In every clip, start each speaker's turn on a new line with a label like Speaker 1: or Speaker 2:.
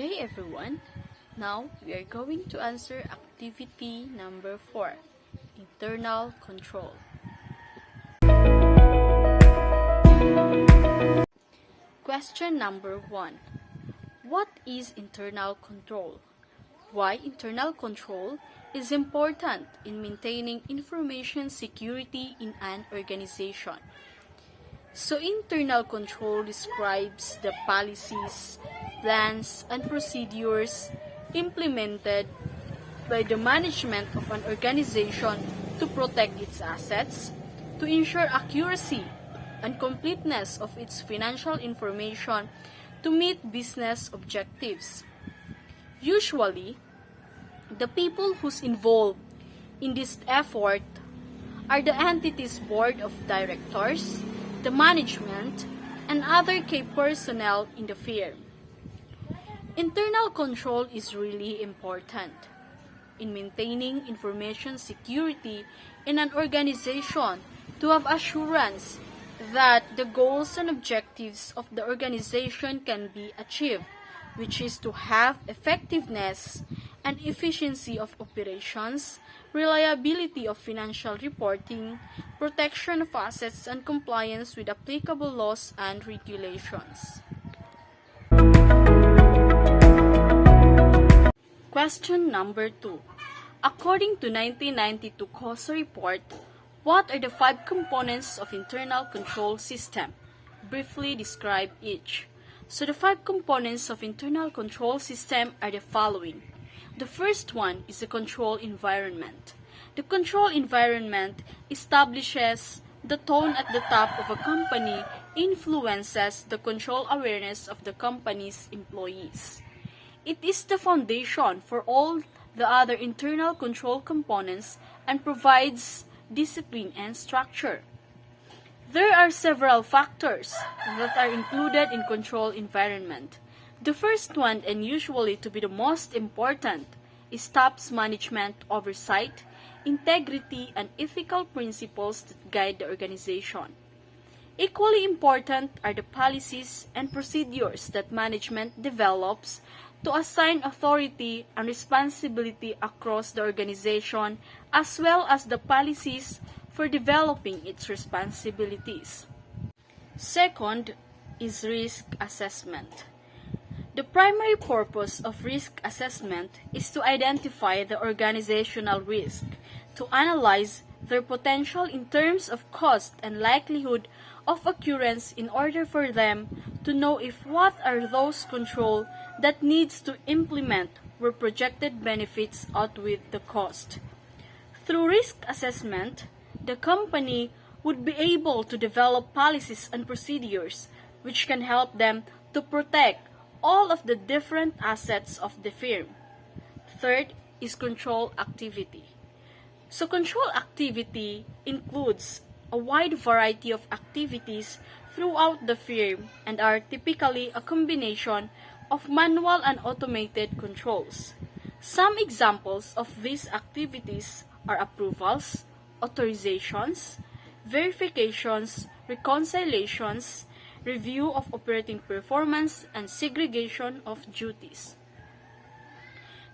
Speaker 1: Okay everyone, now we are going to answer activity number 4, internal control. Question number 1. What is internal control? Why internal control is important in maintaining information security in an organization? So internal control describes the policies, plans, and procedures implemented by the management of an organization to protect its assets, to ensure accuracy and completeness of its financial information to meet business objectives. Usually, the people who's involved in this effort are the entity's board of directors, the management, and other key personnel in the firm. Internal control is really important in maintaining information security in an organization to have assurance that the goals and objectives of the organization can be achieved, which is to have effectiveness and efficiency of operations, reliability of financial reporting, protection of assets, and compliance with applicable laws and regulations. Question number 2. According to 1992 COSO report, what are the 5 components of internal control system? Briefly describe each. So the 5 components of internal control system are the following. The first one is the control environment. The control environment establishes the tone at the top of a company, influences the control awareness of the company's employees. It is the foundation for all the other internal control components and provides discipline and structure. There are several factors that are included in control environment. The first one, and usually to be the most important, is top management oversight, integrity, and ethical principles that guide the organization. Equally important are the policies and procedures that management develops to assign authority and responsibility across the organization, as well as the policies for developing its responsibilities. Second is risk assessment. The primary purpose of risk assessment is to identify the organizational risk, to analyze their potential in terms of cost and likelihood of occurrence in order for them to know if what are those control that needs to implement where projected benefits outweigh the cost. Through risk assessment, the company would be able to develop policies and procedures which can help them to protect all of the different assets of the firm. Third is control activity. So control activity includes a wide variety of activities throughout the firm and are typically a combination of manual and automated controls. Some examples of these activities are approvals, authorizations, verifications, reconciliations, review of operating performance, and segregation of duties.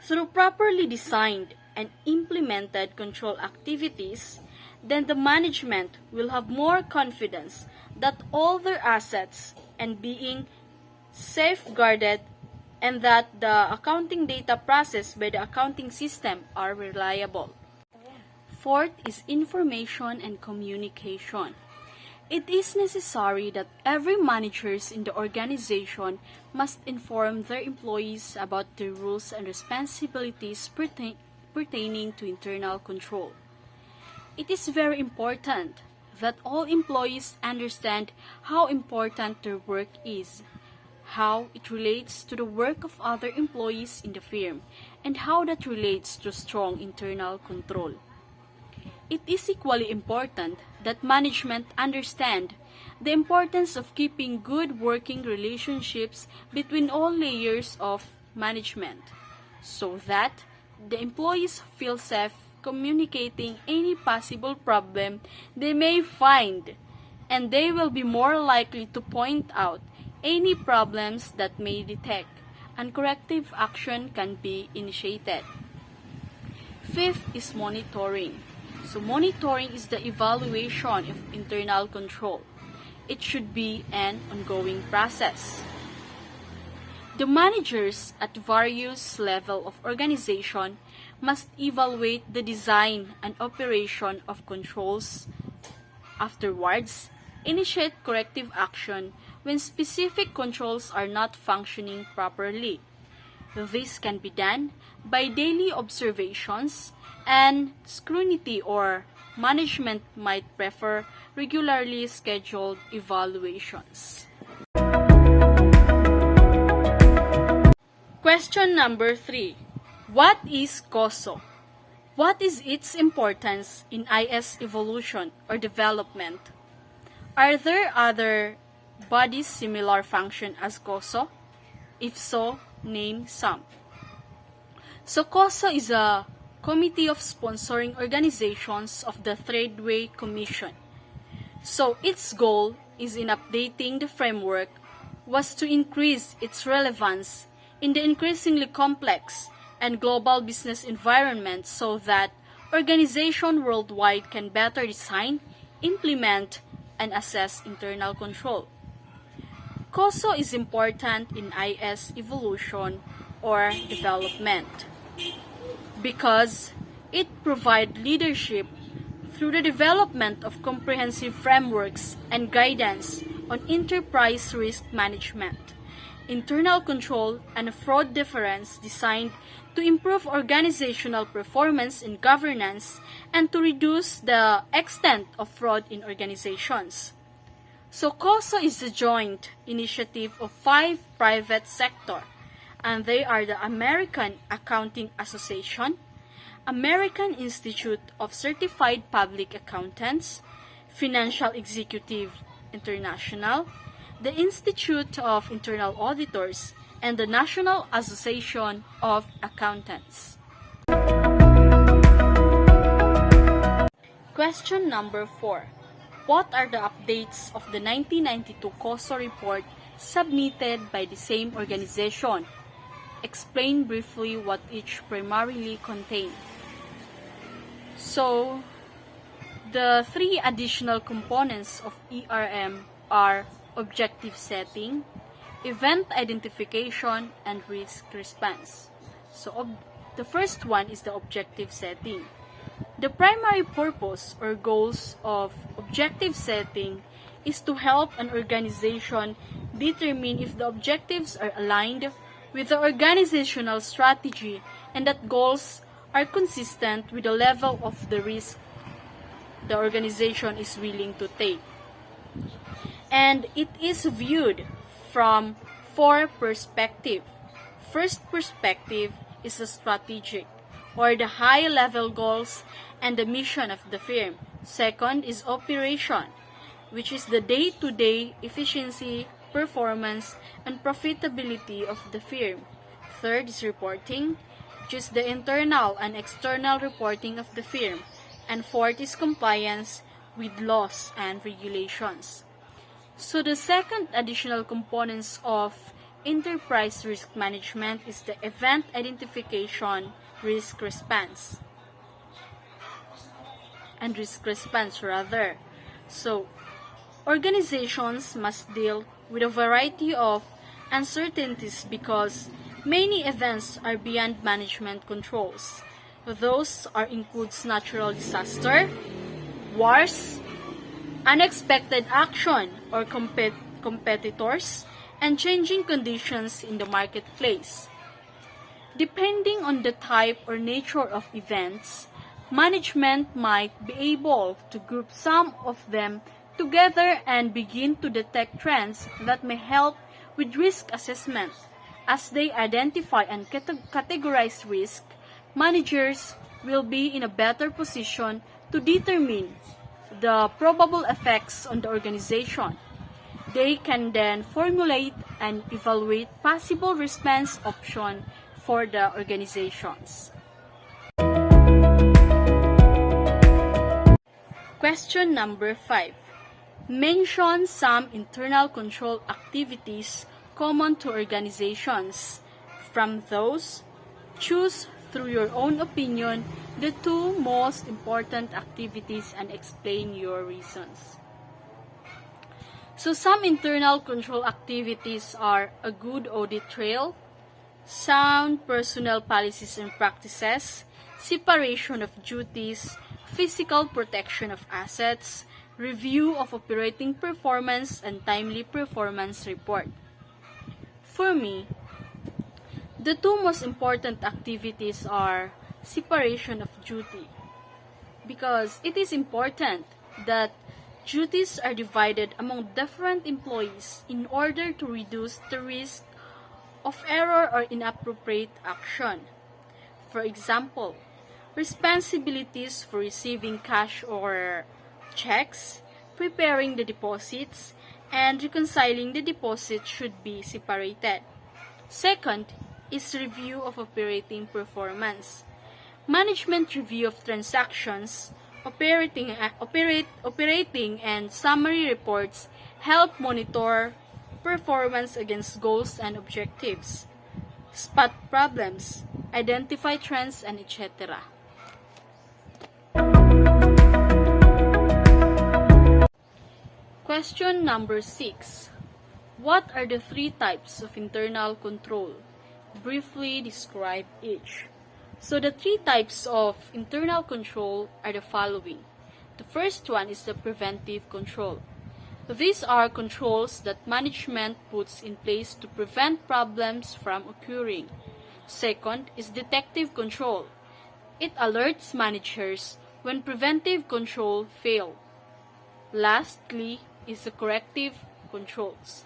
Speaker 1: Through properly designed and implemented control activities, then the management will have more confidence that all their assets and being safeguarded and that the accounting data processed by the accounting system are reliable. Fourth is information and communication. It is necessary that every managers in the organization must inform their employees about the rules and responsibilities pertaining to internal control. It is very important that all employees understand how important their work is, how it relates to the work of other employees in the firm, and how that relates to strong internal control. It is equally important that management understand the importance of keeping good working relationships between all layers of management so that the employees feel safe communicating any possible problem they may find, and they will be more likely to point out any problems that may detect and corrective action can be initiated. Fifth is monitoring. So monitoring is the evaluation of internal control. It should be an ongoing process. The managers at various levels of organization must evaluate the design and operation of controls. Afterwards, initiate corrective action when specific controls are not functioning properly. This can be done by daily observations and scrutiny, or management might prefer regularly scheduled evaluations. Question number 3. What is COSO? What is its importance in IS evolution or development? Are there other bodies similar function as COSO? If so, name some. So COSO is a committee of sponsoring organizations of the Tradeway Commission. So its goal is in updating the framework was to increase its relevance in the increasingly complex and global business environment so that organizations worldwide can better design, implement, and assess internal control. COSO is important in IS evolution or development because it provides leadership through the development of comprehensive frameworks and guidance on enterprise risk management, internal control, and fraud deterrence designed to improve organizational performance and governance and to reduce the extent of fraud in organizations. So COSO is a joint initiative of 5 private sectors, and they are the American Accounting Association, American Institute of Certified Public Accountants, Financial Executive International, the Institute of Internal Auditors, and the National Association of Accountants. Question number 4. What are the updates of the 1992 COSO report submitted by the same organization? Explain briefly what each primarily contained. So, the 3 additional components of ERM are objective setting, event identification, and risk response. So, the first one is the objective setting. The primary purpose or goals of objective setting is to help an organization determine if the objectives are aligned with the organizational strategy and that goals are consistent with the level of the risk the organization is willing to take. And it is viewed from 4 perspectives. First perspective is the strategic, or the high-level goals and the mission of the firm. Second is operation, which is the day-to-day efficiency, performance, and profitability of the firm. Third is reporting, which is the internal and external reporting of the firm. And fourth is compliance with laws and regulations. So the second additional components of enterprise risk management is the event identification, risk response. So, organizations must deal with a variety of uncertainties because many events are beyond management controls. Those includes natural disaster, wars, unexpected action or competitors, and changing conditions in the marketplace. Depending on the type or nature of events, management might be able to group some of them together and begin to detect trends that may help with risk assessment. As they identify and categorize risk, managers will be in a better position to determine the probable effects on the organization. They can then formulate and evaluate possible response options for the organizations. Question number 5. Mention some internal control activities common to organizations. From those, choose through your own opinion the two most important activities and explain your reasons. So some internal control activities are a good audit trail, sound personnel policies and practices, separation of duties, physical protection of assets, review of operating performance, and timely performance report. For me, the two most important activities are separation of duty, because it is important that duties are divided among different employees in order to reduce the risk of error or inappropriate action. For example, responsibilities for receiving cash or checks, preparing the deposits, and reconciling the deposits should be separated. Second is review of operating performance. Management review of transactions, operating and summary reports help monitor performance against goals and objectives, spot problems, identify trends, and etc. Question number 6. What are the three types of internal control? Briefly describe each. So the three types of internal control are the following. The first one is the preventive control. These are controls that management puts in place to prevent problems from occurring. Second is detective control. It alerts managers when preventive control fails. Lastly is the corrective controls.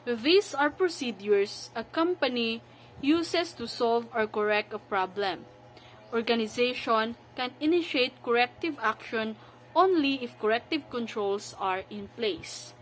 Speaker 1: These are procedures a company uses to solve or correct a problem. Organization can initiate corrective action only if corrective controls are in place.